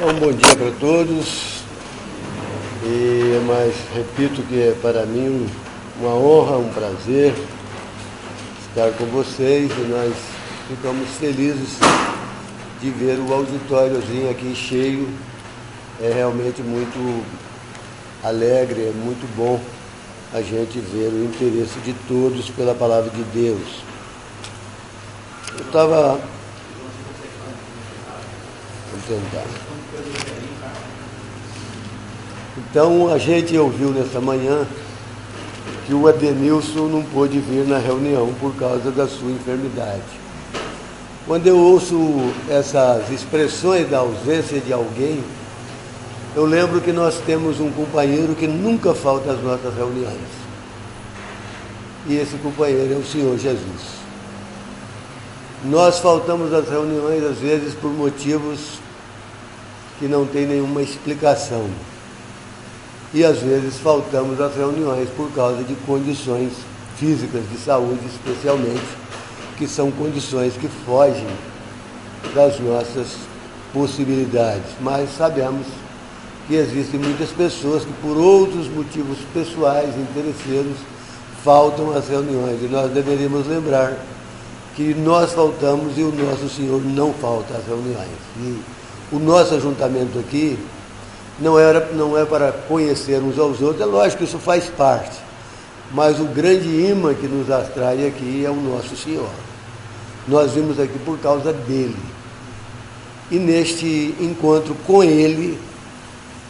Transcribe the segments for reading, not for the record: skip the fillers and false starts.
Um bom dia para todos, mas repito que é para mim uma honra, um prazer estar com vocês e nós ficamos felizes de ver o auditóriozinho aqui cheio. É realmente muito alegre, é muito bom a gente ver o interesse de todos pela palavra de Deus. Eu estava... Vamos tentar. Então, a gente ouviu nessa manhã que o Adenilson não pôde vir na reunião por causa da sua enfermidade. Quando eu ouço essas expressões da ausência de alguém, eu lembro que nós temos um companheiro que nunca falta às nossas reuniões. E esse companheiro é o Senhor Jesus. Nós faltamos às reuniões, às vezes, por motivos que não tem nenhuma explicação. E, às vezes, faltamos às reuniões por causa de condições físicas, de saúde, especialmente, que são condições que fogem das nossas possibilidades. Mas sabemos que existem muitas pessoas que, por outros motivos pessoais, interesseiros, faltam às reuniões. E nós deveríamos lembrar que nós faltamos e o nosso Senhor não falta às reuniões. E o nosso ajuntamento aqui não é para conhecer uns aos outros, é lógico que isso faz parte, mas o grande imã que nos atrai aqui é o nosso Senhor. Nós vimos aqui por causa dele. E neste encontro com ele,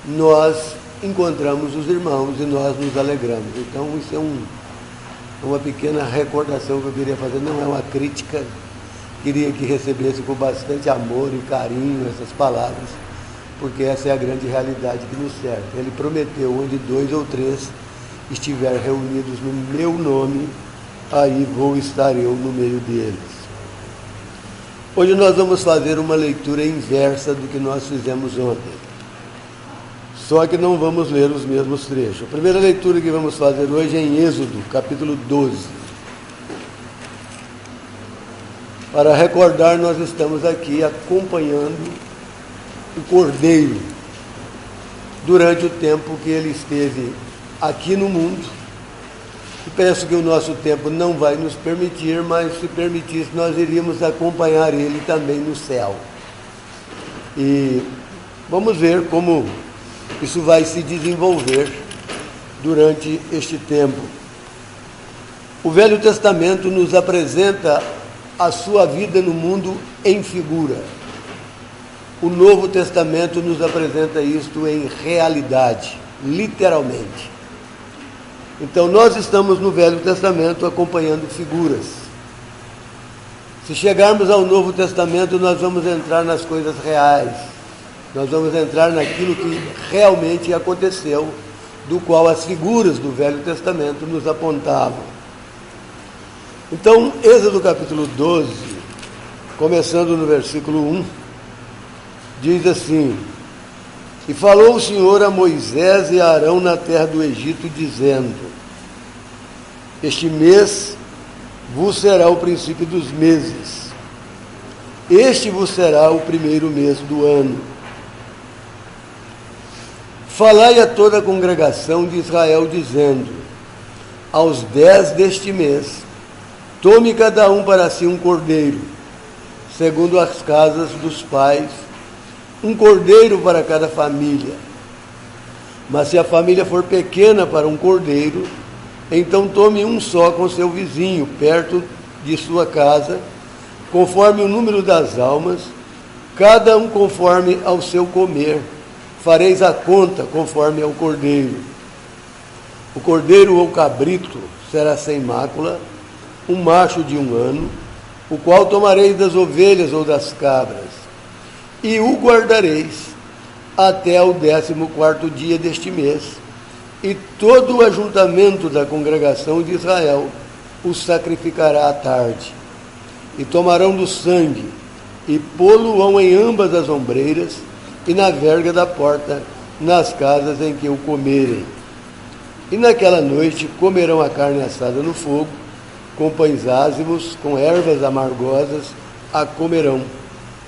nós encontramos os irmãos e nós nos alegramos. Então, isso é uma pequena recordação que eu queria fazer, não é uma crítica. Queria que recebesse com bastante amor e carinho essas palavras, porque essa é a grande realidade que nos serve. Ele prometeu, onde 2 ou 3 estiverem reunidos no meu nome, aí vou estar eu no meio deles. Hoje nós vamos fazer uma leitura inversa do que nós fizemos ontem. Só que não vamos ler os mesmos trechos. A primeira leitura que vamos fazer hoje é em Êxodo, capítulo 12. Para recordar, nós estamos aqui acompanhando o Cordeiro durante o tempo que ele esteve aqui no mundo. E penso que o nosso tempo não vai nos permitir, mas se permitisse, nós iríamos acompanhar ele também no céu. E vamos ver como isso vai se desenvolver durante este tempo. O Velho Testamento nos apresenta a sua vida no mundo em figura. O Novo Testamento nos apresenta isto em realidade, literalmente. Então, nós estamos no Velho Testamento acompanhando figuras. Se chegarmos ao Novo Testamento, nós vamos entrar nas coisas reais. Nós vamos entrar naquilo que realmente aconteceu, do qual as figuras do Velho Testamento nos apontavam. Então, Êxodo capítulo 12, começando no versículo 1, diz assim: E falou o Senhor a Moisés e a Arão na terra do Egito, dizendo: Este mês vos será o princípio dos meses, este vos será o primeiro mês do ano. Falai a toda a congregação de Israel, dizendo: Aos 10 deste mês, tome cada um para si um cordeiro, segundo as casas dos pais, um cordeiro para cada família. Mas se a família for pequena para um cordeiro, então tome um só com seu vizinho, perto de sua casa, conforme o número das almas, cada um conforme ao seu comer. Fareis a conta conforme ao cordeiro. O cordeiro ou cabrito será sem mácula, um macho de 1 ano, o qual tomareis das ovelhas ou das cabras, e o guardareis até o 14º dia deste mês, e todo o ajuntamento da congregação de Israel o sacrificará à tarde. E tomarão do sangue, e pô-lo-ão em ambas as ombreiras, e na verga da porta, nas casas em que o comerem. E naquela noite comerão a carne assada no fogo, com pães ázimos, com ervas amargosas, a comerão.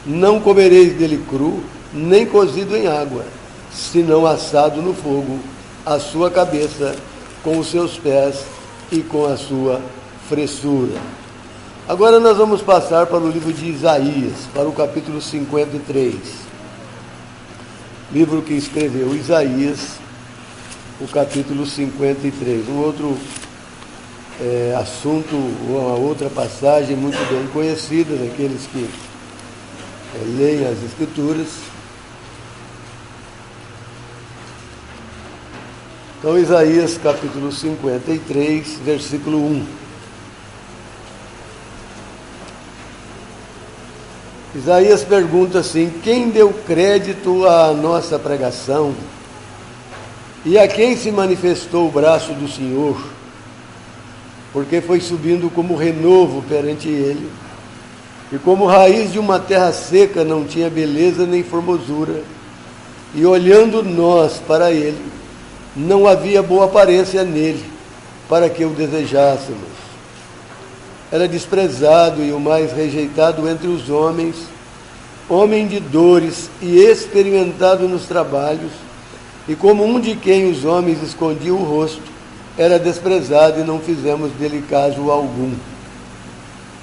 Não comereis dele cru, nem cozido em água, senão assado no fogo, a sua cabeça com os seus pés e com a sua fressura. Agora nós vamos passar para o livro de Isaías, para o capítulo 53. Livro que escreveu Isaías, o capítulo 53. Um outro assunto, uma outra passagem muito bem conhecida daqueles que leem as Escrituras. Então, Isaías capítulo 53, versículo 1. Isaías pergunta assim: quem deu crédito à nossa pregação? E a quem se manifestou o braço do Senhor? Porque foi subindo como renovo perante ele, e como raiz de uma terra seca não tinha beleza nem formosura, e olhando nós para ele, não havia boa aparência nele, para que o desejássemos. Era desprezado e o mais rejeitado entre os homens, homem de dores e experimentado nos trabalhos, e como um de quem os homens escondiam o rosto, era desprezado e não fizemos dele caso algum.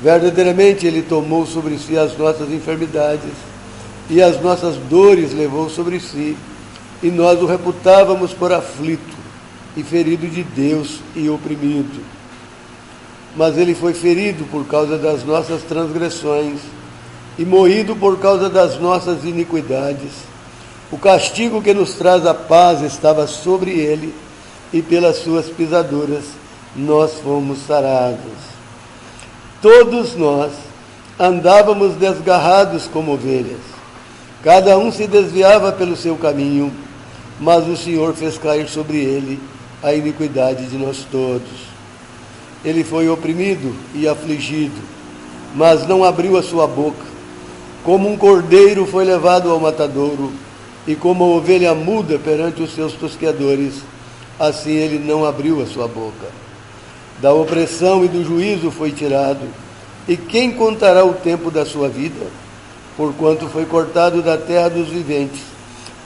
Verdadeiramente ele tomou sobre si as nossas enfermidades, e as nossas dores levou sobre si, e nós o reputávamos por aflito, e ferido de Deus e oprimido. Mas ele foi ferido por causa das nossas transgressões, e moído por causa das nossas iniquidades. O castigo que nos traz a paz estava sobre ele, e pelas suas pisaduras nós fomos sarados. Todos nós andávamos desgarrados como ovelhas, cada um se desviava pelo seu caminho, mas o Senhor fez cair sobre ele a iniquidade de nós todos. Ele foi oprimido e afligido, mas não abriu a sua boca. Como um cordeiro foi levado ao matadouro, e como a ovelha muda perante os seus tosqueadores, assim ele não abriu a sua boca. Da opressão e do juízo foi tirado, e quem contará o tempo da sua vida? Porquanto foi cortado da terra dos viventes,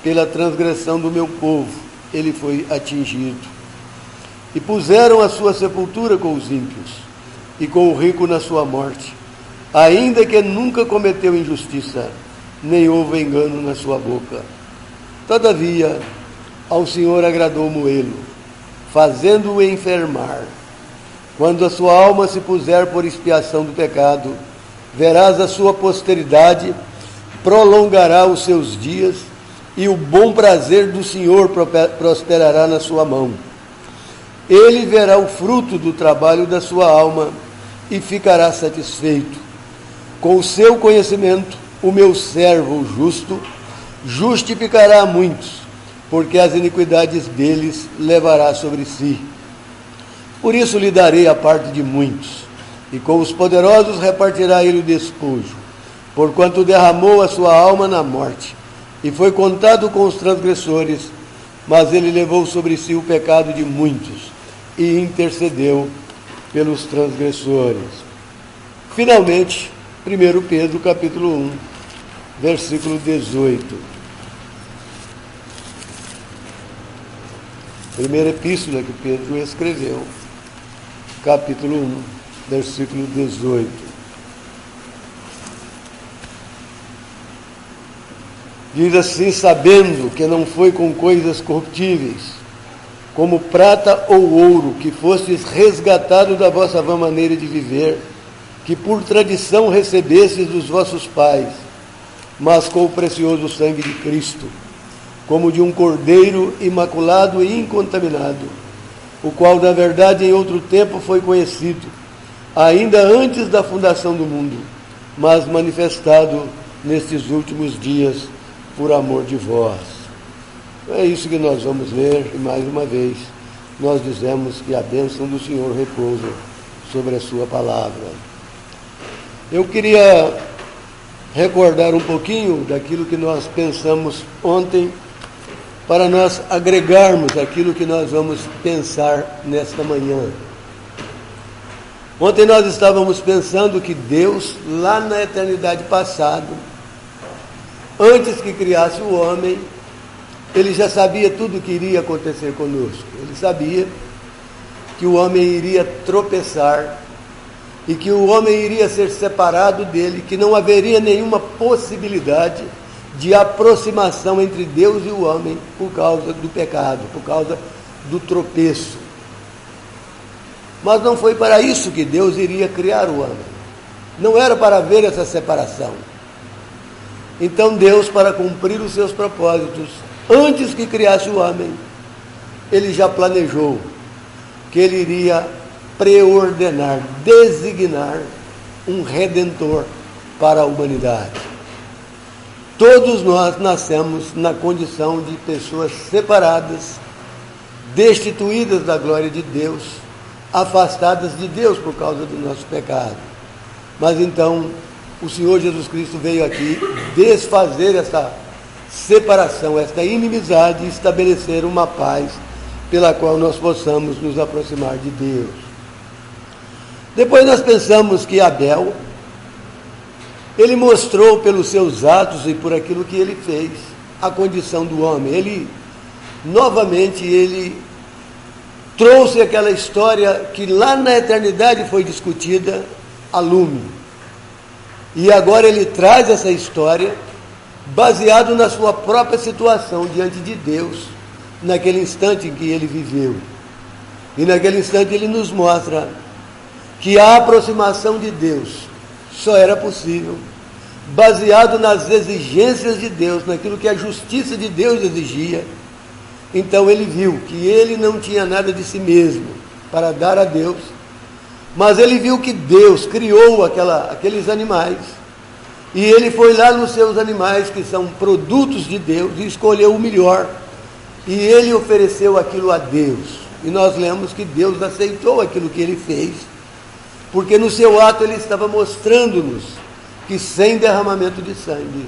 pela transgressão do meu povo, ele foi atingido. E puseram a sua sepultura com os ímpios, e com o rico na sua morte, ainda que nunca cometeu injustiça, nem houve engano na sua boca. Todavia, ao Senhor agradou moê-lo, fazendo-o enfermar. Quando a sua alma se puser por expiação do pecado, verás a sua posteridade, prolongará os seus dias, e o bom prazer do Senhor prosperará na sua mão. Ele verá o fruto do trabalho da sua alma e ficará satisfeito. Com o seu conhecimento, o meu servo justo justificará a muitos, porque as iniquidades deles levará sobre si. Por isso lhe darei a parte de muitos, e com os poderosos repartirá ele o despojo, porquanto derramou a sua alma na morte, e foi contado com os transgressores, mas ele levou sobre si o pecado de muitos, e intercedeu pelos transgressores. Finalmente, 1 Pedro capítulo 1, versículo 18. Primeira epístola que Pedro escreveu, capítulo 1, versículo 18. Diz assim: sabendo que não foi com coisas corruptíveis, como prata ou ouro, que fostes resgatados da vossa vã maneira de viver, que por tradição recebestes dos vossos pais, mas com o precioso sangue de Cristo, como de um cordeiro imaculado e incontaminado, o qual, na verdade, em outro tempo foi conhecido, ainda antes da fundação do mundo, mas manifestado nestes últimos dias por amor de vós. É isso que nós vamos ler, e mais uma vez nós dizemos que a bênção do Senhor repousa sobre a sua palavra. Eu queria recordar um pouquinho daquilo que nós pensamos ontem, para nós agregarmos aquilo que nós vamos pensar nesta manhã. Ontem nós estávamos pensando que Deus, lá na eternidade passada, antes que criasse o homem, ele já sabia tudo o que iria acontecer conosco. Ele sabia que o homem iria tropeçar e que o homem iria ser separado dele, que não haveria nenhuma possibilidade de aproximação entre Deus e o homem por causa do pecado, por causa do tropeço. Mas não foi para isso que Deus iria criar o homem. Não era para haver essa separação. Então Deus, para cumprir os seus propósitos, antes que criasse o homem, ele já planejou que ele iria preordenar, designar um redentor para a humanidade. Todos nós nascemos na condição de pessoas separadas, destituídas da glória de Deus, afastadas de Deus por causa do nosso pecado. Mas então, o Senhor Jesus Cristo veio aqui desfazer essa separação, esta inimizade, e estabelecer uma paz pela qual nós possamos nos aproximar de Deus. Depois nós pensamos que Abel, ele mostrou pelos seus atos e por aquilo que ele fez, a condição do homem. Ele, novamente, ele trouxe aquela história que lá na eternidade foi discutida a lume. E agora ele traz essa história baseado na sua própria situação diante de Deus, naquele instante em que ele viveu. E naquele instante ele nos mostra que a aproximação de Deus só era possível baseado nas exigências de Deus, naquilo que a justiça de Deus exigia. Então ele viu que ele não tinha nada de si mesmo para dar a Deus, mas ele viu que Deus criou aqueles animais, e ele foi lá nos seus animais, que são produtos de Deus, e escolheu o melhor, e ele ofereceu aquilo a Deus. E nós lemos que Deus aceitou aquilo que ele fez, porque no seu ato ele estava mostrando-nos que sem derramamento de sangue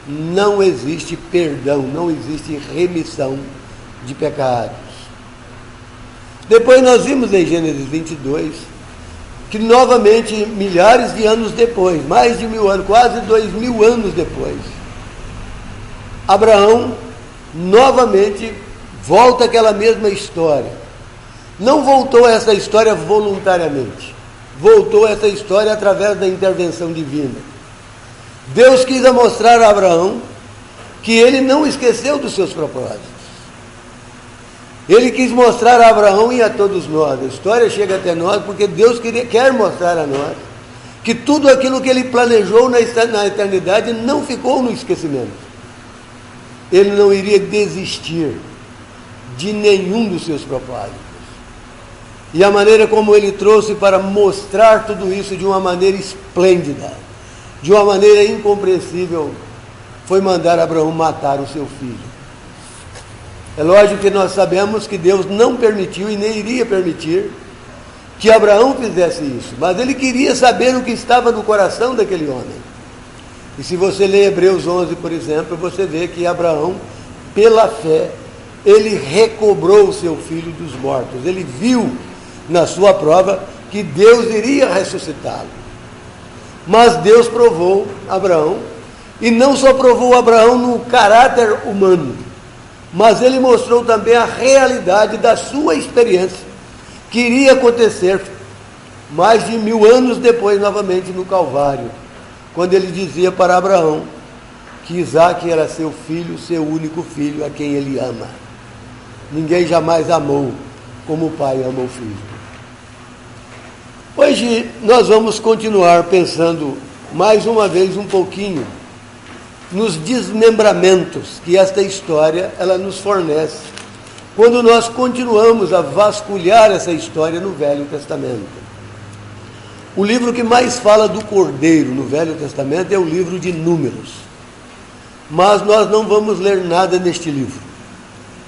não existe perdão, não existe remissão de pecados. Depois nós vimos em Gênesis 22, que novamente, milhares de anos depois, mais de 1000 anos, quase 2000 anos depois, Abraão novamente volta àquela mesma história. Não voltou a essa história voluntariamente, voltou a essa história através da intervenção divina. Deus quis mostrar a Abraão que ele não esqueceu dos seus propósitos. Ele quis mostrar a Abraão e a todos nós. A história chega até nós porque Deus quer mostrar a nós que tudo aquilo que ele planejou na eternidade não ficou no esquecimento. Ele não iria desistir de nenhum dos seus propósitos. E a maneira como ele trouxe para mostrar tudo isso de uma maneira esplêndida, de uma maneira incompreensível, foi mandar Abraão matar o seu filho. É lógico que nós sabemos que Deus não permitiu e nem iria permitir que Abraão fizesse isso, mas ele queria saber o que estava no coração daquele homem. E se você lê Hebreus 11, por exemplo, você vê que Abraão, pela fé, ele recobrou o seu filho dos mortos. Ele viu na sua prova que Deus iria ressuscitá-lo. Mas Deus provou Abraão, e não só provou Abraão no caráter humano, mas ele mostrou também a realidade da sua experiência, que iria acontecer mais de 1000 anos depois, novamente no Calvário, quando ele dizia para Abraão que Isaque era seu filho, seu único filho, a quem ele ama. Ninguém jamais amou como o pai ama o filho. Hoje nós vamos continuar pensando mais uma vez um pouquinho nos desmembramentos que esta história ela nos fornece, quando nós continuamos a vasculhar essa história no Velho Testamento. O livro que mais fala do Cordeiro no Velho Testamento é o livro de Números, mas nós não vamos ler nada neste livro,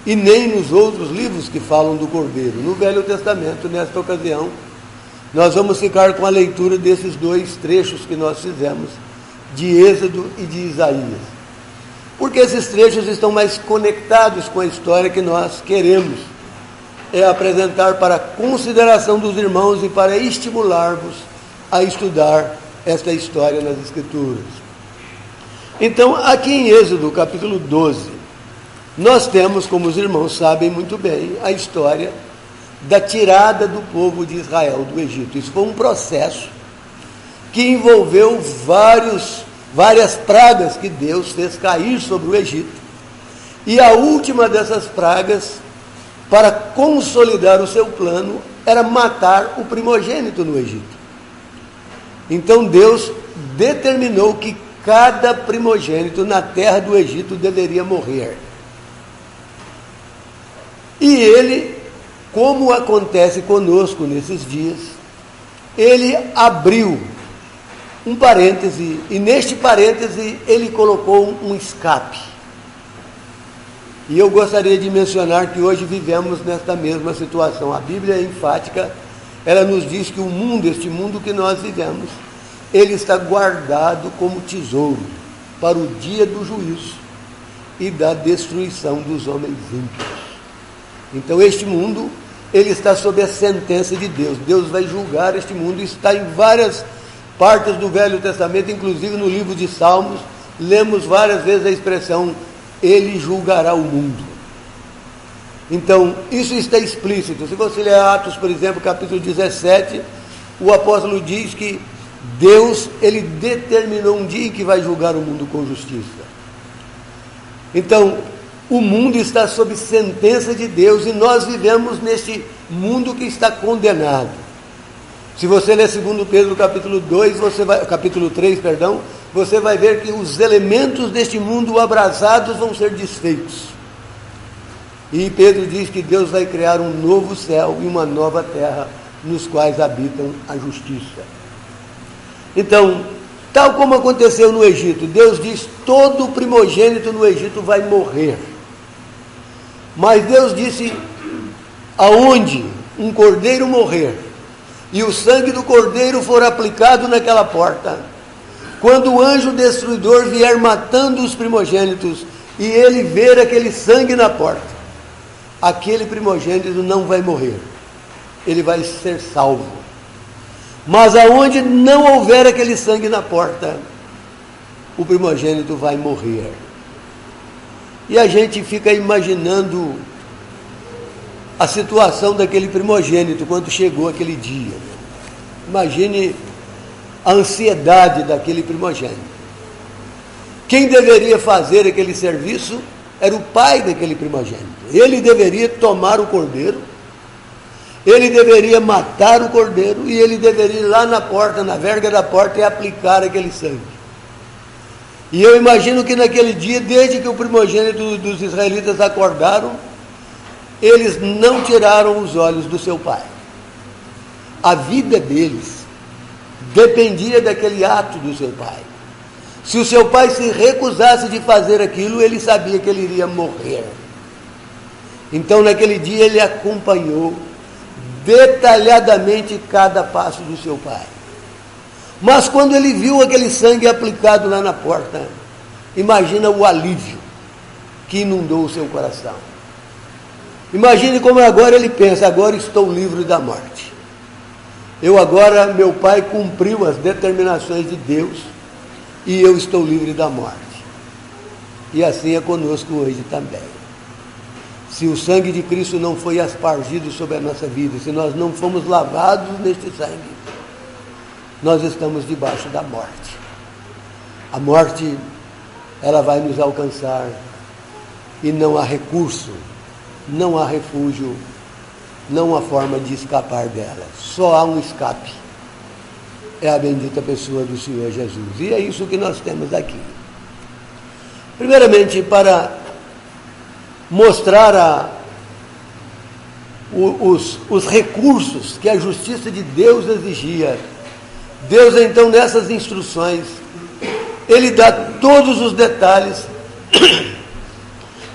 e nem nos outros livros que falam do Cordeiro. No Velho Testamento, nesta ocasião, nós vamos ficar com a leitura desses 2 trechos que nós fizemos, de Êxodo e de Isaías, porque esses trechos estão mais conectados com a história que nós queremos apresentar para a consideração dos irmãos e para estimular-vos a estudar esta história nas Escrituras. Então, aqui em Êxodo, capítulo 12, nós temos, como os irmãos sabem muito bem, a história da tirada do povo de Israel do Egito. Isso foi um processo que envolveu várias pragas que Deus fez cair sobre o Egito. E a última dessas pragas, para consolidar o seu plano, era matar o primogênito no Egito. Então Deus determinou que cada primogênito na terra do Egito deveria morrer. E ele, como acontece conosco nesses dias, ele abriu um parêntese, e neste parêntese ele colocou um escape. E eu gostaria de mencionar que hoje vivemos nesta mesma situação. A Bíblia é enfática, ela nos diz que o mundo, este mundo que nós vivemos, ele está guardado como tesouro para o dia do juízo e da destruição dos homens ímpios. Então este mundo, ele está sob a sentença de Deus. Deus vai julgar este mundo, está em várias partes do Velho Testamento, inclusive no livro de Salmos, lemos várias vezes a expressão, ele julgará o mundo. Então, isso está explícito. Se você ler Atos, por exemplo, capítulo 17, o apóstolo diz que Deus, ele determinou um dia em que vai julgar o mundo com justiça. Então, o mundo está sob sentença de Deus e nós vivemos neste mundo que está condenado. Se você ler 2 Pedro capítulo 2, capítulo 3, você vai ver que os elementos deste mundo abrasados vão ser desfeitos. E Pedro diz que Deus vai criar um novo céu e uma nova terra, nos quais habitam a justiça. Então, tal como aconteceu no Egito, Deus diz, todo primogênito no Egito vai morrer. Mas Deus disse, aonde um cordeiro morrer, e o sangue do cordeiro for aplicado naquela porta, quando o anjo destruidor vier matando os primogênitos, e ele ver aquele sangue na porta, aquele primogênito não vai morrer, ele vai ser salvo. Mas aonde não houver aquele sangue na porta, o primogênito vai morrer. E a gente fica imaginando a situação daquele primogênito quando chegou aquele dia. Imagine a ansiedade daquele primogênito. Quem deveria fazer aquele serviço era o pai daquele primogênito. Ele deveria tomar o cordeiro, ele deveria matar o cordeiro e ele deveria ir lá na porta, na verga da porta e aplicar aquele sangue. E eu imagino que naquele dia, desde que o primogênito dos israelitas acordaram, eles não tiraram os olhos do seu pai. A vida deles dependia daquele ato do seu pai. Se o seu pai se recusasse de fazer aquilo, ele sabia que ele iria morrer. Então, naquele dia, ele acompanhou detalhadamente cada passo do seu pai. Mas quando ele viu aquele sangue aplicado lá na porta, imagina o alívio que inundou o seu coração. Imagine como agora ele pensa, agora estou livre da morte. Meu pai cumpriu as determinações de Deus e eu estou livre da morte. E assim é conosco hoje também. Se o sangue de Cristo não foi aspargido sobre a nossa vida, se nós não fomos lavados neste sangue, nós estamos debaixo da morte. A morte, ela vai nos alcançar e não há recurso, não há refúgio, não há forma de escapar dela. Só há um escape. É a bendita pessoa do Senhor Jesus. E é isso que nós temos aqui. Primeiramente, para mostrar os recursos que a justiça de Deus exigia, Deus, então, nessas instruções, ele dá todos os detalhes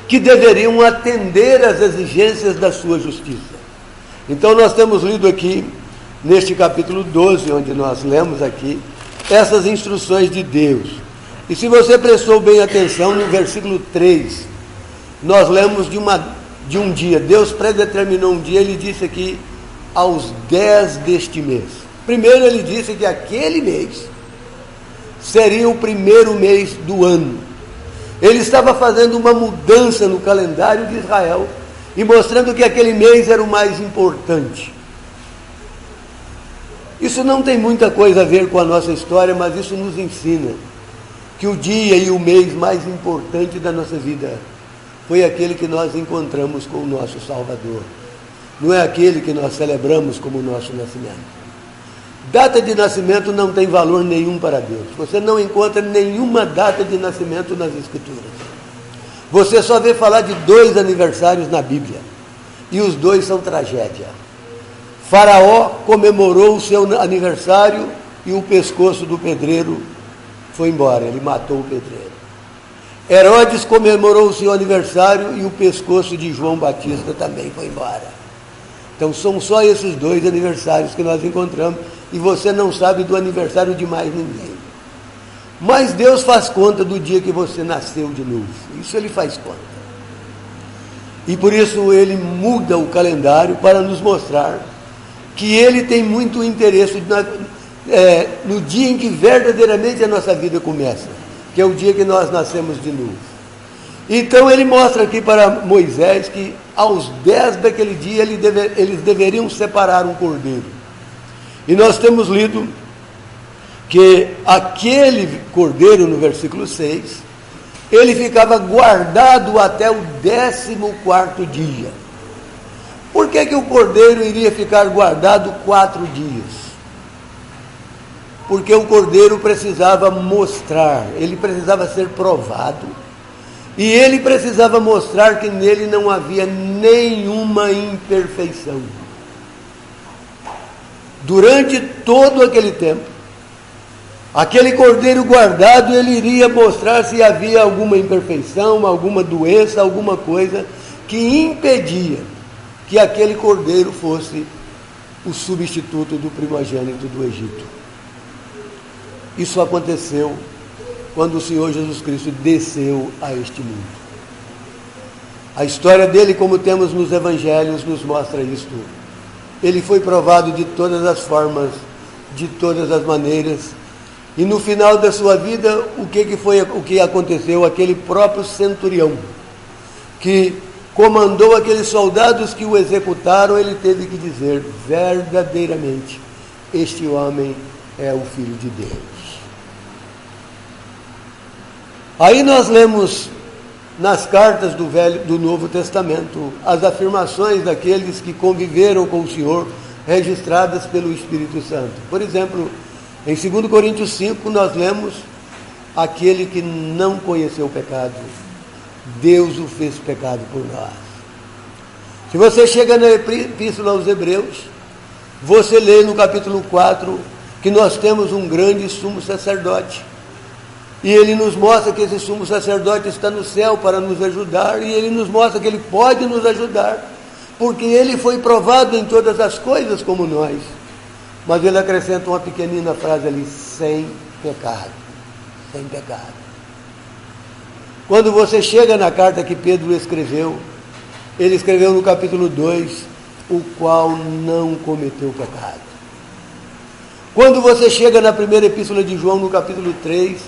que deveriam atender às exigências da sua justiça. Então, nós temos lido aqui, neste capítulo 12, onde nós lemos aqui, essas instruções de Deus. E se você prestou bem atenção, no versículo 3, nós lemos de um dia. Deus predeterminou um dia, ele disse aqui, aos 10 deste mês. Primeiro ele disse que aquele mês seria o primeiro mês do ano. Ele estava fazendo uma mudança no calendário de Israel e mostrando que aquele mês era o mais importante. Isso não tem muita coisa a ver com a nossa história, mas isso nos ensina que o dia e o mês mais importante da nossa vida foi aquele que nós encontramos com o nosso Salvador. Não é aquele que nós celebramos como o nosso nascimento. Data de nascimento não tem valor nenhum para Deus. Você não encontra nenhuma data de nascimento nas Escrituras. Você só vê falar de 2 aniversários na Bíblia. E os 2 são tragédia. Faraó comemorou o seu aniversário e o pescoço do pedreiro foi embora. Ele matou o pedreiro. Herodes comemorou o seu aniversário e o pescoço de João Batista também foi embora. Então são só esses 2 aniversários que nós encontramos e você não sabe do aniversário de mais ninguém. Mas Deus faz conta do dia que você nasceu de novo. Isso Ele faz conta. E por isso Ele muda o calendário para nos mostrar que Ele tem muito interesse no dia em que verdadeiramente a nossa vida começa, que é o dia que nós nascemos de novo. Então Ele mostra aqui para Moisés que aos 10 daquele dia eles deveriam separar um cordeiro. E nós temos lido que aquele cordeiro, no versículo 6, ele ficava guardado até o 14º dia. Por que o cordeiro iria ficar guardado 4 dias? Porque o cordeiro precisava mostrar, ele precisava ser provado, e ele precisava mostrar que nele não havia nenhuma imperfeição. Durante todo aquele tempo, aquele cordeiro guardado, ele iria mostrar se havia alguma imperfeição, alguma doença, alguma coisa que impedia que aquele cordeiro fosse o substituto do primogênito do Egito. Isso aconteceu quando o Senhor Jesus Cristo desceu a este mundo. A história dele, como temos nos evangelhos, nos mostra isto. Ele foi provado de todas as formas, de todas as maneiras, e no final da sua vida, o que aconteceu? Aquele próprio centurião, que comandou aqueles soldados que o executaram, ele teve que dizer, verdadeiramente, este homem é o Filho de Deus. Aí nós lemos nas cartas do Novo Testamento as afirmações daqueles que conviveram com o Senhor, registradas pelo Espírito Santo. Por exemplo, em 2 Coríntios 5, nós lemos, aquele que não conheceu o pecado, Deus o fez pecado por nós. Se você chega na Epístola aos Hebreus, você lê no capítulo 4, que nós temos um grande sumo sacerdote. E ele nos mostra que esse sumo sacerdote está no céu para nos ajudar, e ele nos mostra que ele pode nos ajudar, porque ele foi provado em todas as coisas como nós. Mas ele acrescenta uma pequenina frase ali, sem pecado. Sem pecado. Quando você chega na carta que Pedro escreveu, ele escreveu no capítulo 2, o qual não cometeu pecado. Quando você chega na primeira epístola de João, no capítulo 3,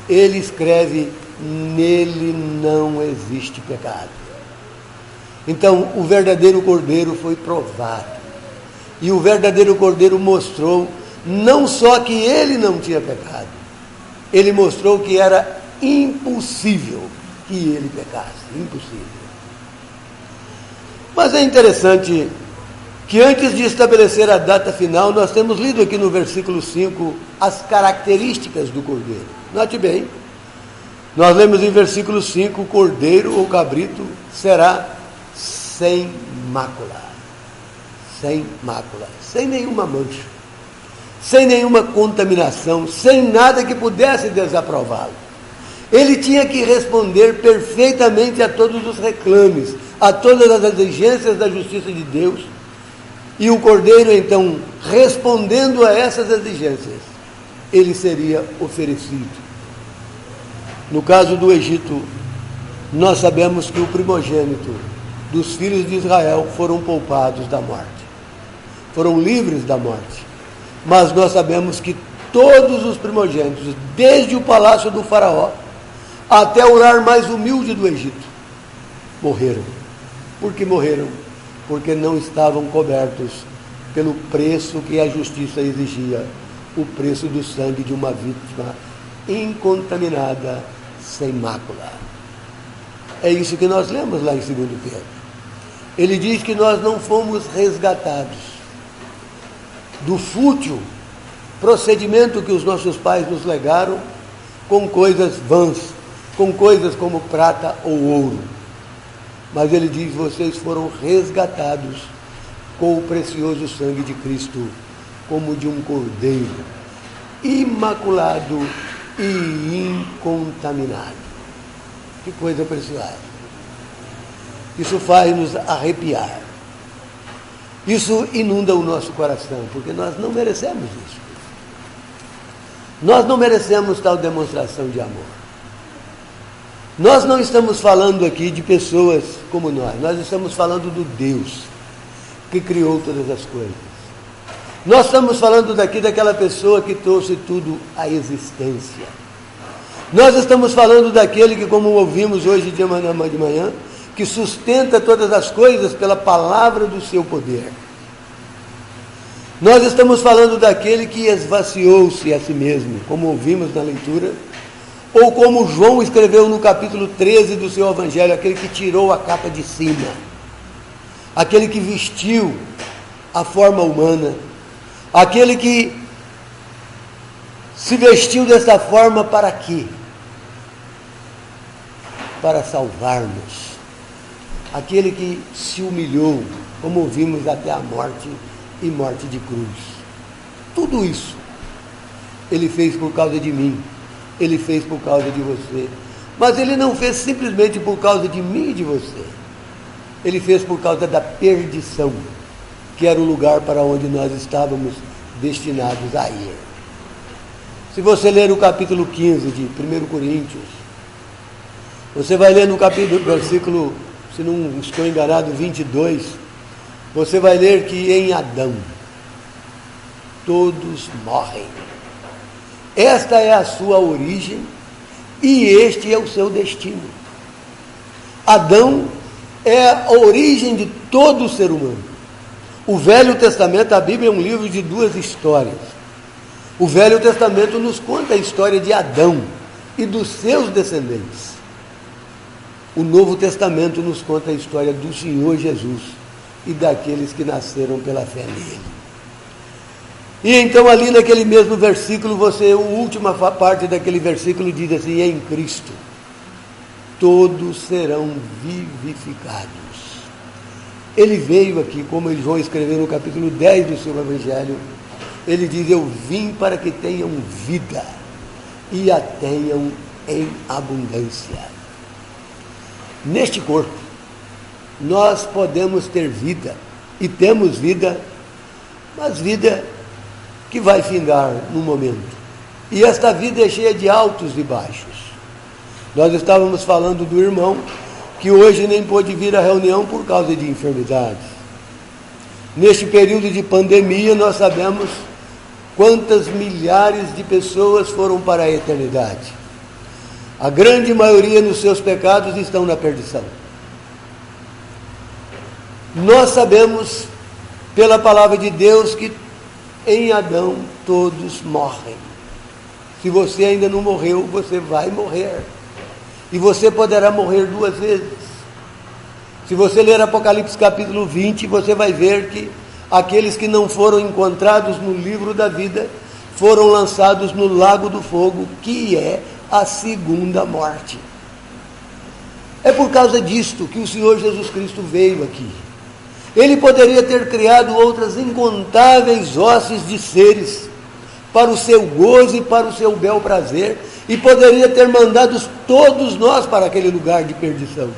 ele escreve, nele não existe pecado. Então, o verdadeiro Cordeiro foi provado. E o verdadeiro Cordeiro mostrou, não só que ele não tinha pecado, ele mostrou que era impossível que ele pecasse. Impossível. Mas é interessante que antes de estabelecer a data final, nós temos lido aqui no versículo 5 as características do Cordeiro. Note bem, nós lemos em versículo 5, o cordeiro ou cabrito será sem mácula. Sem mácula, sem nenhuma mancha, sem nenhuma contaminação, sem nada que pudesse desaprová-lo. Ele tinha que responder perfeitamente a todos os reclames, a todas as exigências da justiça de Deus. E o cordeiro, então, respondendo a essas exigências, ele seria oferecido. No caso do Egito, nós sabemos que o primogênito dos filhos de Israel foram poupados da morte. Foram livres da morte. Mas nós sabemos que todos os primogênitos, desde o palácio do faraó até o lar mais humilde do Egito, morreram. Por que morreram? Porque não estavam cobertos pelo preço que a justiça exigia, o preço do sangue de uma vítima incontaminada, sem mácula. É isso que nós lemos lá em 2 Pedro. Ele diz que nós não fomos resgatados do fútil procedimento que os nossos pais nos legaram com coisas vãs, com coisas como prata ou ouro. Mas ele diz, vocês foram resgatados com o precioso sangue de Cristo, como de um cordeiro, imaculado e incontaminado. Que coisa preciosa. Isso faz-nos arrepiar. Isso inunda o nosso coração, porque nós não merecemos isso. Nós não merecemos tal demonstração de amor. Nós não estamos falando aqui de pessoas como nós estamos falando do Deus que criou todas as coisas. Nós estamos falando daqui daquela pessoa que trouxe tudo à existência. Nós estamos falando daquele que, como ouvimos hoje de manhã, que sustenta todas as coisas pela palavra do seu poder. Nós estamos falando daquele que esvaziou-se a si mesmo, como ouvimos na leitura, ou como João escreveu no capítulo 13 do seu evangelho, aquele que tirou a capa de cima, aquele que vestiu a forma humana, aquele que se vestiu dessa forma para quê? Para salvar-nos. Aquele que se humilhou, como vimos, até a morte e morte de cruz. Tudo isso ele fez por causa de mim, ele fez por causa de você. Mas ele não fez simplesmente por causa de mim e de você. Ele fez por causa da perdição, que era o lugar para onde nós estávamos destinados a ir. Se você ler o capítulo 15 de 1 Coríntios, você vai ler no capítulo, versículo, se não estou enganado, 22, você vai ler que em Adão todos morrem. Esta é a sua origem e este é o seu destino. Adão é a origem de todo o ser humano. O Velho Testamento, a Bíblia é um livro de duas histórias. O Velho Testamento nos conta a história de Adão e dos seus descendentes. O Novo Testamento nos conta a história do Senhor Jesus e daqueles que nasceram pela fé nele. E então ali naquele mesmo versículo, a última parte daquele versículo diz assim, em Cristo todos serão vivificados. Ele veio aqui, como João escreveu no capítulo 10 do seu evangelho, ele diz, eu vim para que tenham vida e a tenham em abundância. Neste corpo, nós podemos ter vida, e temos vida, mas vida que vai findar num momento. E esta vida é cheia de altos e baixos. Nós estávamos falando do irmão, que hoje nem pôde vir à reunião por causa de enfermidades. Neste período de pandemia, nós sabemos quantas milhares de pessoas foram para a eternidade. A grande maioria nos seus pecados estão na perdição. Nós sabemos, pela palavra de Deus, que em Adão todos morrem. Se você ainda não morreu, você vai morrer. E você poderá morrer duas vezes. Se você ler Apocalipse capítulo 20, você vai ver que aqueles que não foram encontrados no livro da vida foram lançados no lago do fogo, que é a segunda morte. É por causa disto que o Senhor Jesus Cristo veio aqui. Ele poderia ter criado outras incontáveis hostes de seres para o seu gozo e para o seu bel prazer, e poderia ter mandado todos nós para aquele lugar de perdição.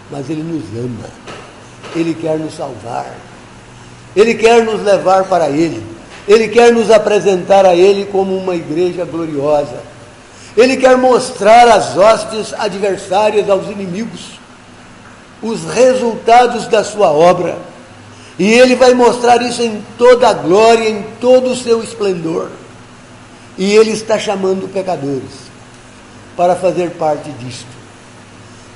Mas Ele nos ama, Ele quer nos salvar, Ele quer nos levar para Ele, Ele quer nos apresentar a Ele como uma igreja gloriosa. Ele quer mostrar às hostes adversárias, aos inimigos, os resultados da sua obra. E Ele vai mostrar isso em toda a glória, em todo o seu esplendor. E Ele está chamando pecadores. para fazer parte disto.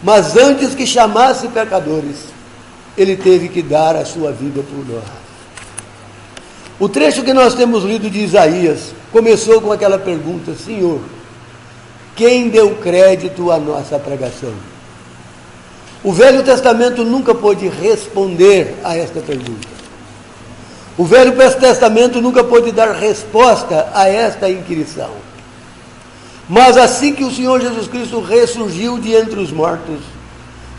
Mas antes que chamasse pecadores, ele teve que dar a sua vida por nós. O trecho que nós temos lido de Isaías começou com aquela pergunta: Senhor, quem deu crédito à nossa pregação? O Velho Testamento nunca pôde responder a esta pergunta. O Velho Testamento nunca pôde dar resposta a esta inquirição. Mas assim que o Senhor Jesus Cristo ressurgiu de entre os mortos,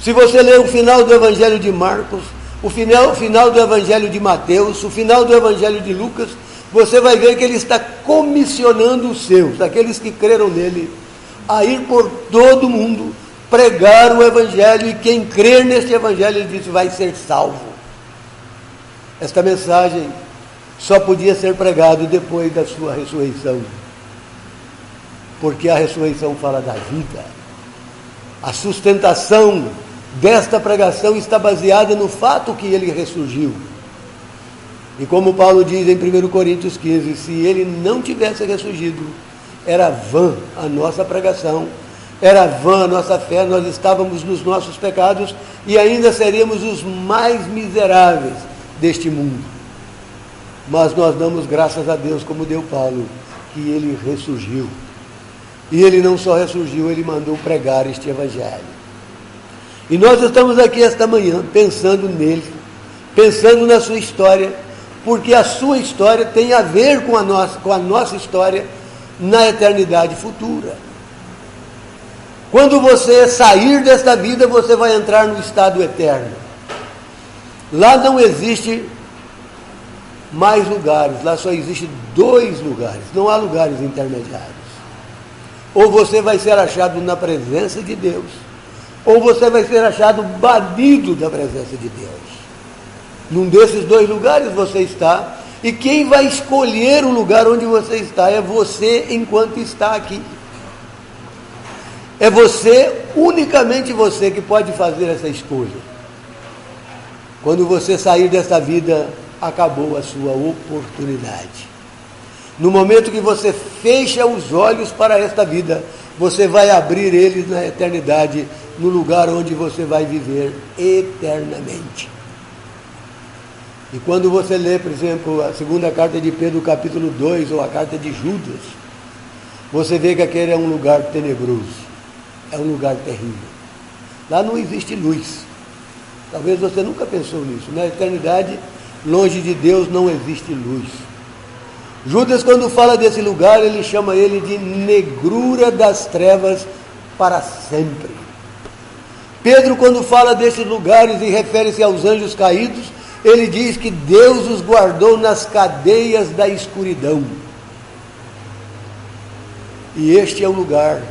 se você ler o final do Evangelho de Marcos, o final do Evangelho de Mateus, o final do Evangelho de Lucas, você vai ver que ele está comissionando os seus, aqueles que creram nele, a ir por todo o mundo, pregar o Evangelho, e quem crer neste Evangelho, ele disse, vai ser salvo. Esta mensagem só podia ser pregada depois da sua ressurreição, porque a ressurreição fala da vida. A sustentação desta pregação está baseada no fato que ele ressurgiu. E como Paulo diz em 1 Coríntios 15, se ele não tivesse ressurgido, era vã a nossa pregação, era vã a nossa fé, nós estávamos nos nossos pecados e ainda seríamos os mais miseráveis deste mundo. Mas nós damos graças a Deus, como deu Paulo, que ele ressurgiu. E ele não só ressurgiu, ele mandou pregar este Evangelho. E nós estamos aqui esta manhã pensando nele, pensando na sua história, porque a sua história tem a ver com a nossa história na eternidade futura. Quando você sair desta vida, você vai entrar no estado eterno. Lá não existe mais lugares, lá só existe 2 lugares, não há lugares intermediários. Ou você vai ser achado na presença de Deus, ou você vai ser achado banido da presença de Deus. Num desses 2 lugares você está, e quem vai escolher o lugar onde você está é você enquanto está aqui. É você, unicamente você, que pode fazer essa escolha. Quando você sair dessa vida, acabou a sua oportunidade. No momento que você fecha os olhos para esta vida, você vai abrir eles na eternidade, no lugar onde você vai viver eternamente. E quando você lê, por exemplo, a segunda carta de Pedro, capítulo 2, ou a carta de Judas, você vê que aquele é um lugar tenebroso, é um lugar terrível. Lá não existe luz. Talvez você nunca pensou nisso. Na eternidade, longe de Deus, não existe luz. Judas, quando fala desse lugar, ele chama ele de negrura das trevas para sempre. Pedro, quando fala desses lugares e refere-se aos anjos caídos, ele diz que Deus os guardou nas cadeias da escuridão. E este é o lugar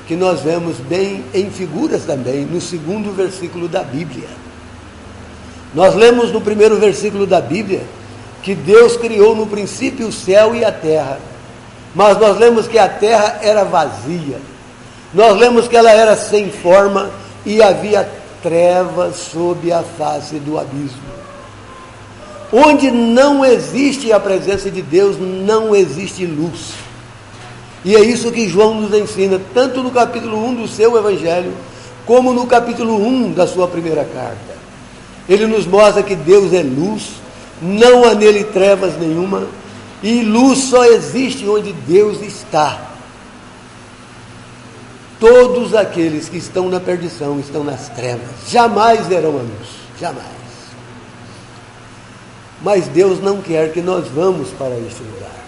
que nós vemos bem em figuras também, no 2º versículo da Bíblia. Nós lemos no 1º versículo da Bíblia que Deus criou no princípio o céu e a terra, mas nós lemos que a terra era vazia, nós lemos que ela era sem forma e havia trevas sob a face do abismo. Onde não existe a presença de Deus, não existe luz. E é isso que João nos ensina, tanto no capítulo 1 do seu Evangelho, como no capítulo 1 da sua primeira carta. Ele nos mostra que Deus é luz, não há nele trevas nenhuma, e luz só existe onde Deus está. Todos aqueles que estão na perdição estão nas trevas, jamais verão a luz, jamais. Mas Deus não quer que nós vamos para este lugar.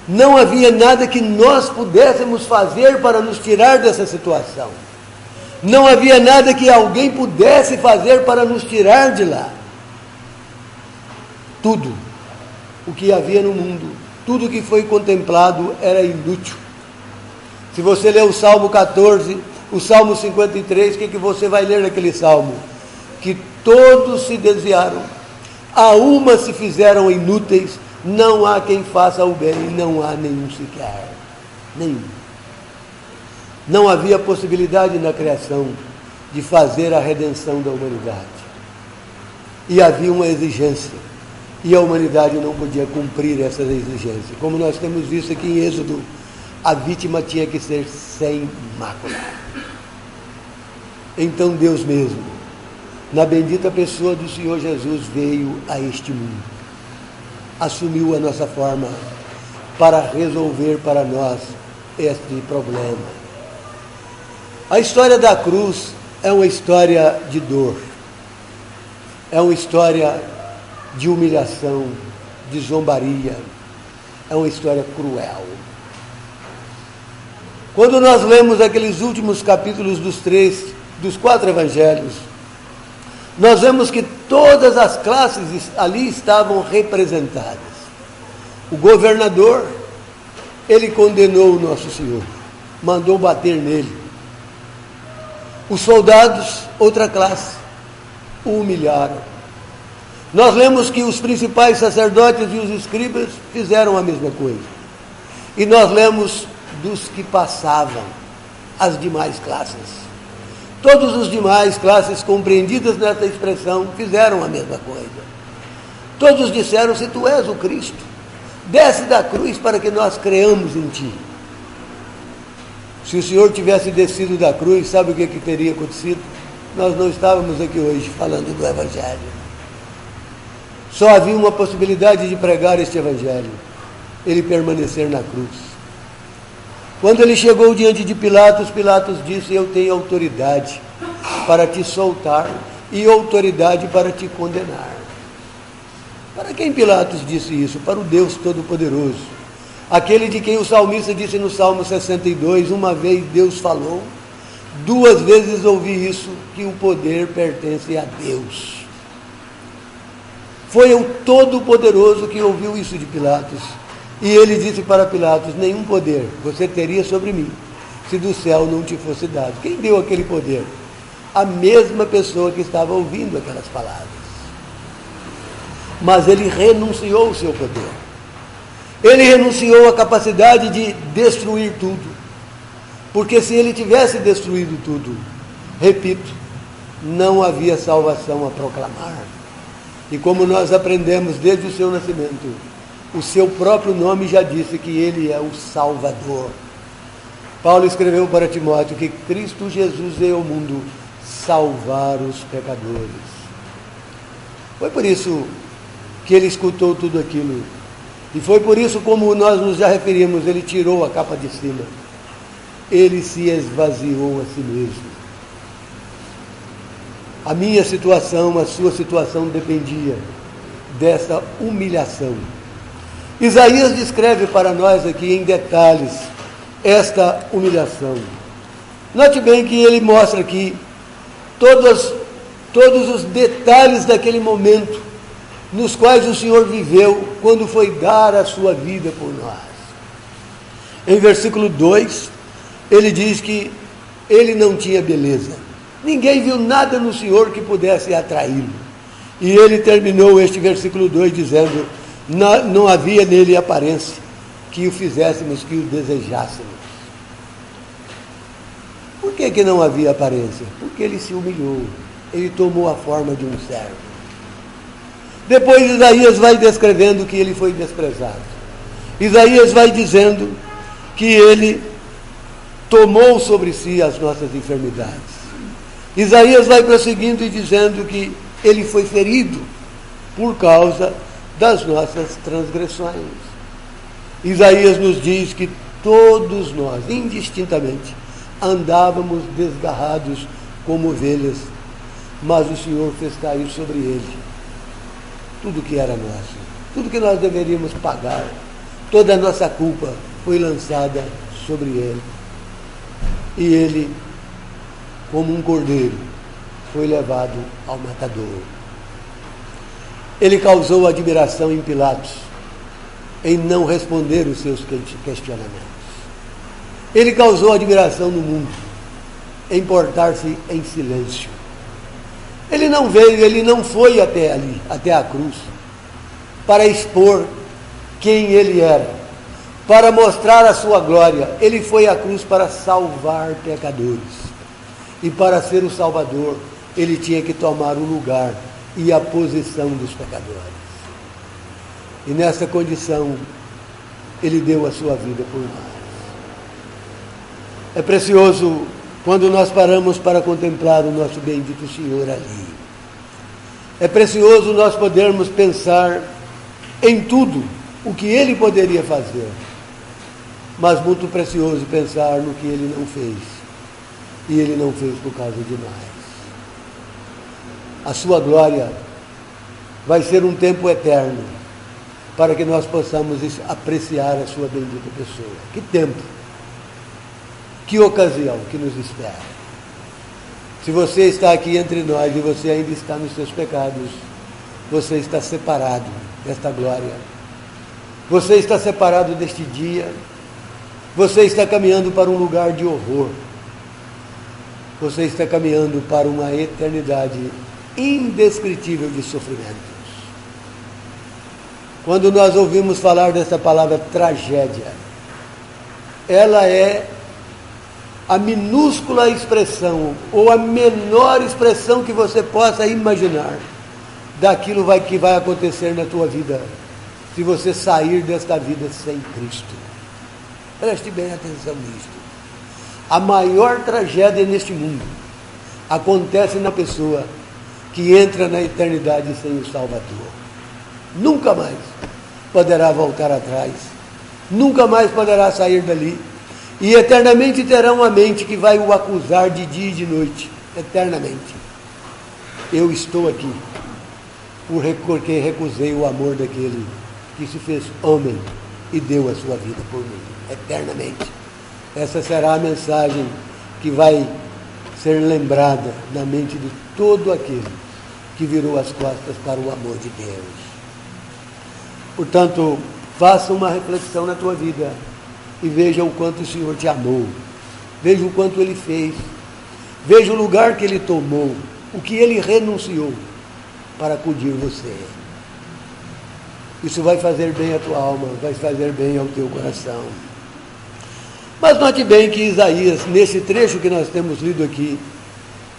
Não havia nada que nós pudéssemos fazer para nos tirar dessa situação. Não havia nada que alguém pudesse fazer para nos tirar de lá. Tudo o que havia no mundo, tudo o que foi contemplado era inútil. Se você ler o Salmo 14, o Salmo 53, o que você vai ler naquele Salmo? Que todos se desviaram, a uma se fizeram inúteis, não há quem faça o bem, não há nenhum sequer, nenhum. Não havia possibilidade na criação de fazer a redenção da humanidade. E havia uma exigência, e a humanidade não podia cumprir essa exigência. Como nós temos visto aqui em Êxodo, a vítima tinha que ser sem mácula. Então Deus mesmo, na bendita pessoa do Senhor Jesus, veio a este mundo, assumiu a nossa forma para resolver para nós este problema. A história da cruz é uma história de dor, é uma história de humilhação, de zombaria, é uma história cruel. Quando nós lemos aqueles últimos capítulos dos 4 evangelhos, nós vemos que todas as classes ali estavam representadas. O governador, ele condenou o nosso Senhor, mandou bater nele. Os soldados, outra classe, o humilharam. Nós lemos que os principais sacerdotes e os escribas fizeram a mesma coisa. E nós lemos dos que passavam, as demais classes. Todos os demais classes compreendidas nessa expressão fizeram a mesma coisa. Todos disseram: se tu és o Cristo, desce da cruz para que nós creamos em ti. Se o Senhor tivesse descido da cruz, sabe o que teria acontecido? Nós não estávamos aqui hoje falando do Evangelho. Só havia uma possibilidade de pregar este Evangelho: ele permanecer na cruz. Quando ele chegou diante de Pilatos, Pilatos disse: eu tenho autoridade para te soltar e autoridade para te condenar. Para quem Pilatos disse isso? Para o Deus Todo-Poderoso, aquele de quem o salmista disse no Salmo 62, uma vez Deus falou, 2 vezes ouvi isso, que o poder pertence a Deus. Foi o Todo-Poderoso que ouviu isso de Pilatos. E ele disse para Pilatos: nenhum poder você teria sobre mim, se do céu não te fosse dado. Quem deu aquele poder? A mesma pessoa que estava ouvindo aquelas palavras. Mas ele renunciou o seu poder. Ele renunciou a capacidade de destruir tudo. Porque se ele tivesse destruído tudo, repito, não havia salvação a proclamar. E como nós aprendemos desde o seu nascimento, o seu próprio nome já disse que ele é o Salvador. Paulo escreveu para Timóteo que Cristo Jesus veio ao mundo salvar os pecadores. Foi por isso que ele escutou tudo aquilo. E foi por isso, como nós nos já referimos, ele tirou a capa de cima. Ele se esvaziou a si mesmo. A minha situação, a sua situação dependia dessa humilhação. Isaías descreve para nós aqui em detalhes esta humilhação. Note bem que ele mostra aqui todos os detalhes daquele momento nos quais o Senhor viveu quando foi dar a sua vida por nós. Em versículo 2, ele diz que ele não tinha beleza. Ninguém viu nada no Senhor que pudesse atraí-lo. E ele terminou este versículo 2 dizendo: não havia nele aparência que o fizéssemos, que o desejássemos. Por que não havia aparência? Porque ele se humilhou, ele tomou a forma de um servo. Depois Isaías vai descrevendo que ele foi desprezado. Isaías vai dizendo que ele tomou sobre si as nossas enfermidades. Isaías vai prosseguindo e dizendo que ele foi ferido por causa das nossas transgressões. Isaías nos diz que todos nós, indistintamente, andávamos desgarrados como ovelhas, mas o Senhor fez cair sobre ele tudo que era nosso, tudo que nós deveríamos pagar, toda a nossa culpa foi lançada sobre ele. E ele, como um cordeiro, foi levado ao matadouro. Ele causou admiração em Pilatos, em não responder os seus questionamentos. Ele causou admiração no mundo, em portar-se em silêncio. Ele não veio, ele não foi até ali, até a cruz, para expor quem ele era, para mostrar a sua glória. Ele foi à cruz para salvar pecadores. E para ser o Salvador, ele tinha que tomar o lugar e a posição dos pecadores. E nessa condição, ele deu a sua vida por nós. É precioso quando nós paramos para contemplar o nosso bendito Senhor ali. É precioso nós podermos pensar em tudo o que Ele poderia fazer, mas muito precioso pensar no que Ele não fez, e Ele não fez por causa de nós. A sua glória vai ser um tempo eterno, para que nós possamos apreciar a sua bendita pessoa. Que tempo, que ocasião que nos espera. Se você está aqui entre nós e você ainda está nos seus pecados, você está separado desta glória. Você está separado deste dia. Você está caminhando para um lugar de horror. Você está caminhando para uma eternidade indescritível de sofrimentos. Quando nós ouvimos falar dessa palavra tragédia, ela é a minúscula expressão, ou a menor expressão que você possa imaginar, daquilo que vai acontecer na tua vida, se você sair desta vida sem Cristo. Preste bem atenção nisto. A maior tragédia neste mundo acontece na pessoa que entra na eternidade sem o Salvador. Nunca mais poderá voltar atrás, nunca mais poderá sair dali, e eternamente terá uma mente que vai o acusar de dia e de noite, eternamente. Eu estou aqui porque recusei o amor daquele que se fez homem e deu a sua vida por mim, eternamente. Essa será a mensagem que vai ser lembrada na mente de todo aquele que virou as costas para o amor de Deus. Portanto, faça uma reflexão na tua vida e veja o quanto o Senhor te amou, veja o quanto Ele fez, veja o lugar que Ele tomou, o que Ele renunciou para acudir você. Isso vai fazer bem à tua alma, vai fazer bem ao teu coração. Mas note bem que Isaías, nesse trecho que nós temos lido aqui,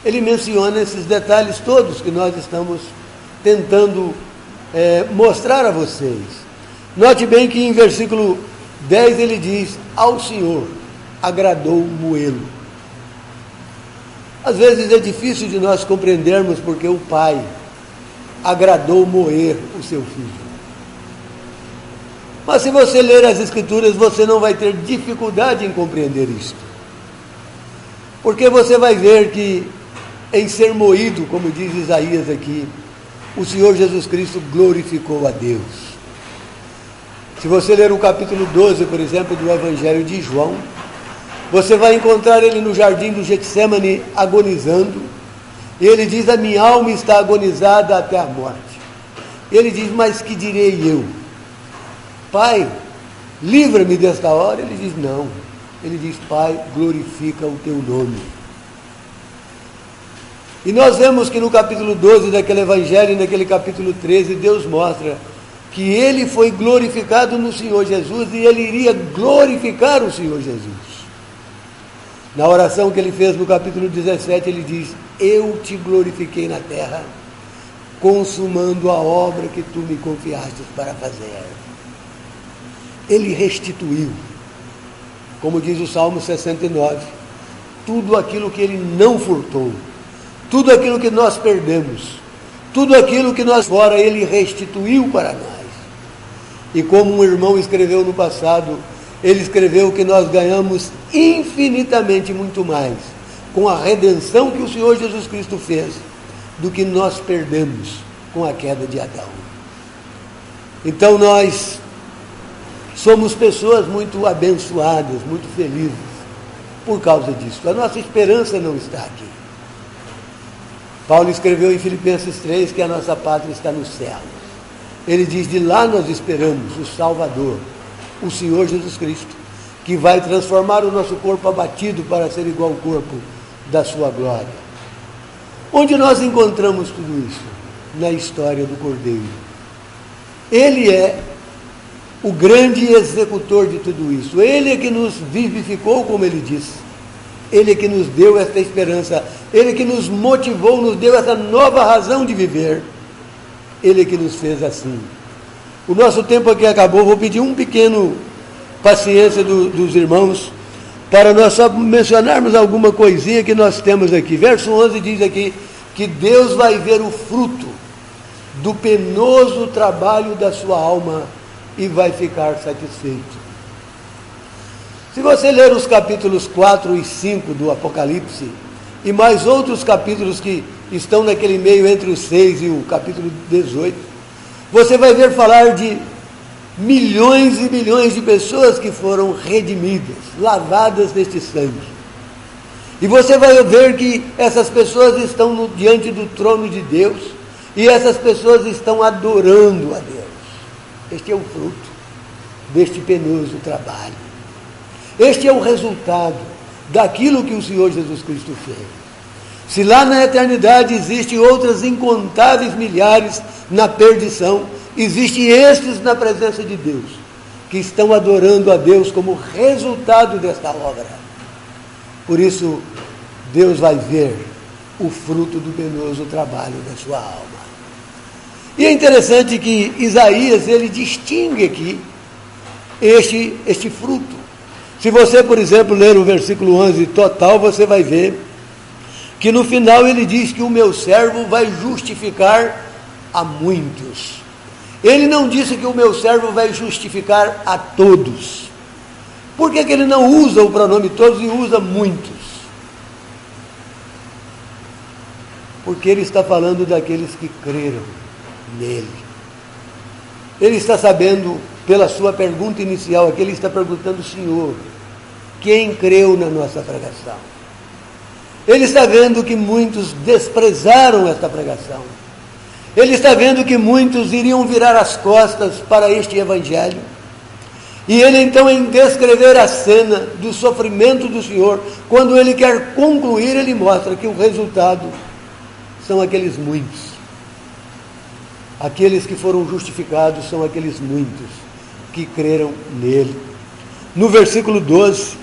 ele menciona esses detalhes todos que nós estamos tentando mostrar a vocês. Note bem que em versículo 10 ele diz: ao Senhor agradou moê-lo. Às vezes é difícil de nós compreendermos porque o Pai agradou moer o seu filho. Mas se você ler as Escrituras, você não vai ter dificuldade em compreender isto. Porque você vai ver que em ser moído, como diz Isaías aqui, o Senhor Jesus Cristo glorificou a Deus. Se você ler o capítulo 12, por exemplo, do Evangelho de João, você vai encontrar ele no jardim do Getsêmani agonizando, e ele diz: a minha alma está agonizada até a morte. Ele diz: mas que direi eu? Pai, livra-me desta hora. Ele diz: não. Ele diz: Pai, glorifica o teu nome. E nós vemos que no capítulo 12 daquele Evangelho, naquele capítulo 13, Deus mostra que ele foi glorificado no Senhor Jesus e ele iria glorificar o Senhor Jesus. Na oração que ele fez no capítulo 17, ele diz: eu te glorifiquei na terra, consumando a obra que tu me confiastes para fazer. Ele restituiu, como diz o Salmo 69, tudo aquilo que ele não furtou, tudo aquilo que nós perdemos, tudo aquilo que nós fora, ele restituiu para nós. E como um irmão escreveu no passado, ele escreveu que nós ganhamos infinitamente muito mais com a redenção que o Senhor Jesus Cristo fez do que nós perdemos com a queda de Adão. Então nós somos pessoas muito abençoadas, muito felizes por causa disso. A nossa esperança não está aqui. Paulo escreveu em Filipenses 3 que a nossa pátria está no céu. Ele diz: de lá nós esperamos o Salvador, o Senhor Jesus Cristo, que vai transformar o nosso corpo abatido para ser igual ao corpo da sua glória. Onde nós encontramos tudo isso? Na história do Cordeiro. Ele é o grande executor de tudo isso. Ele é que nos vivificou, como ele disse. Ele é que nos deu esta esperança. Ele é que nos motivou, nos deu essa nova razão de viver. Ele é que nos fez assim. O nosso tempo aqui acabou. Vou pedir um pequeno paciência dos irmãos, para nós só mencionarmos alguma coisinha que nós temos aqui. Verso 11 diz aqui que Deus vai ver o fruto do penoso trabalho da sua alma e vai ficar satisfeito. Se você ler os capítulos 4 e 5 do Apocalipse, e mais outros capítulos que estão naquele meio entre o 6 e o capítulo 18, você vai ver falar de milhões e milhões de pessoas que foram redimidas, lavadas neste sangue. E você vai ver que essas pessoas estão diante do trono de Deus, e essas pessoas estão adorando a Deus. Este é o fruto deste penoso trabalho. Este é o resultado daquilo que o Senhor Jesus Cristo fez. Se lá na eternidade existem outras incontáveis milhares na perdição, existem estes na presença de Deus, que estão adorando a Deus como resultado desta obra. Por isso, Deus vai ver o fruto do penoso trabalho da sua alma. E é interessante que Isaías, ele distingue aqui este fruto. Se você, por exemplo, ler o versículo 11 total, você vai ver que no final ele diz que o meu servo vai justificar a muitos. Ele não disse que o meu servo vai justificar a todos. Por que ele não usa o pronome todos e usa muitos? Porque ele está falando daqueles que creram nele. Ele está sabendo, pela sua pergunta inicial, aqui ele está perguntando: Senhor, quem creu na nossa pregação? Ele está vendo que muitos desprezaram esta pregação. Ele está vendo que muitos iriam virar as costas para este evangelho. E ele então, em descrever a cena do sofrimento do Senhor, quando ele quer concluir, ele mostra que o resultado são aqueles muitos. Aqueles que foram justificados são aqueles muitos que creram nele. No versículo 12,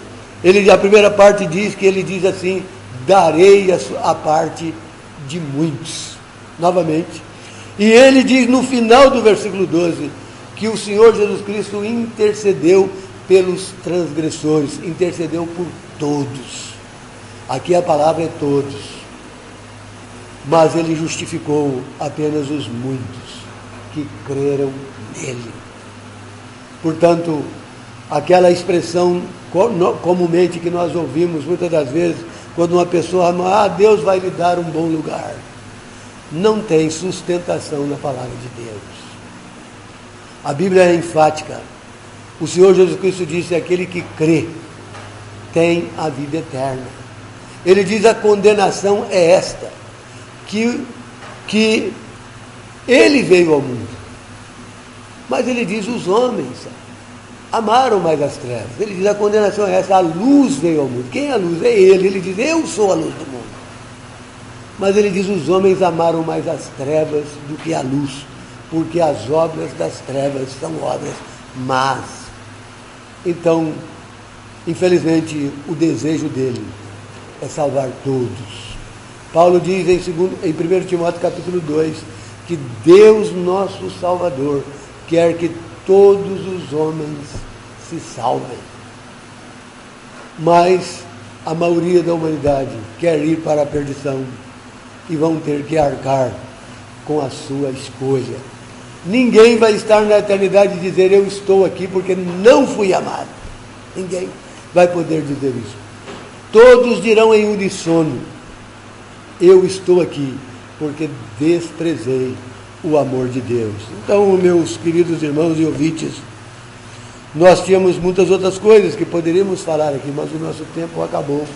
a primeira parte diz que ele diz assim: darei a parte de muitos. Novamente. E ele diz no final do versículo 12, que o Senhor Jesus Cristo intercedeu pelos transgressores, intercedeu por todos. Aqui a palavra é todos. Mas ele justificou apenas os muitos que creram nele. Portanto, aquela expressão comumente que nós ouvimos muitas das vezes, quando uma pessoa ama, Deus vai lhe dar um bom lugar, não tem sustentação na palavra de Deus. A Bíblia é enfática. O Senhor Jesus Cristo disse: aquele que crê tem a vida eterna. Ele diz: a condenação é esta, que ele veio ao mundo. Mas ele diz: os homens amaram mais as trevas. Ele diz: a condenação é essa, a luz veio ao mundo. Quem é a luz? É ele. Ele diz: eu sou a luz do mundo. Mas ele diz: os homens amaram mais as trevas do que a luz, porque as obras das trevas são obras más. Então, infelizmente, o desejo dele é salvar todos. Paulo diz em 1 Timóteo capítulo 2, que Deus nosso Salvador quer que todos os homens se salvem. Mas a maioria da humanidade quer ir para a perdição e vão ter que arcar com a sua escolha. Ninguém vai estar na eternidade e dizer: eu estou aqui porque não fui amado. Ninguém vai poder dizer isso. Todos dirão em uníssono: eu estou aqui porque desprezei o amor de Deus. Então, meus queridos irmãos e ouvintes, nós tínhamos muitas outras coisas que poderíamos falar aqui, mas o nosso tempo acabou.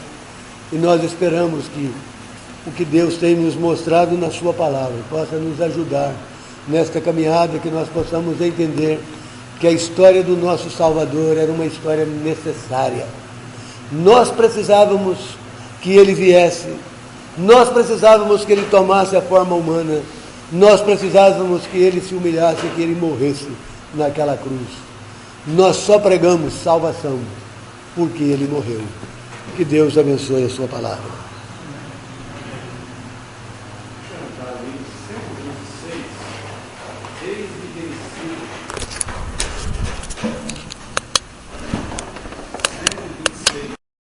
E nós esperamos que o que Deus tem nos mostrado na sua palavra possa nos ajudar nesta caminhada, que nós possamos entender que a história do nosso Salvador era uma história necessária. Nós precisávamos que ele viesse, nós precisávamos que ele tomasse a forma humana, nós precisávamos que ele se humilhasse, que ele morresse naquela cruz. Nós só pregamos salvação porque ele morreu. Que Deus abençoe a sua palavra.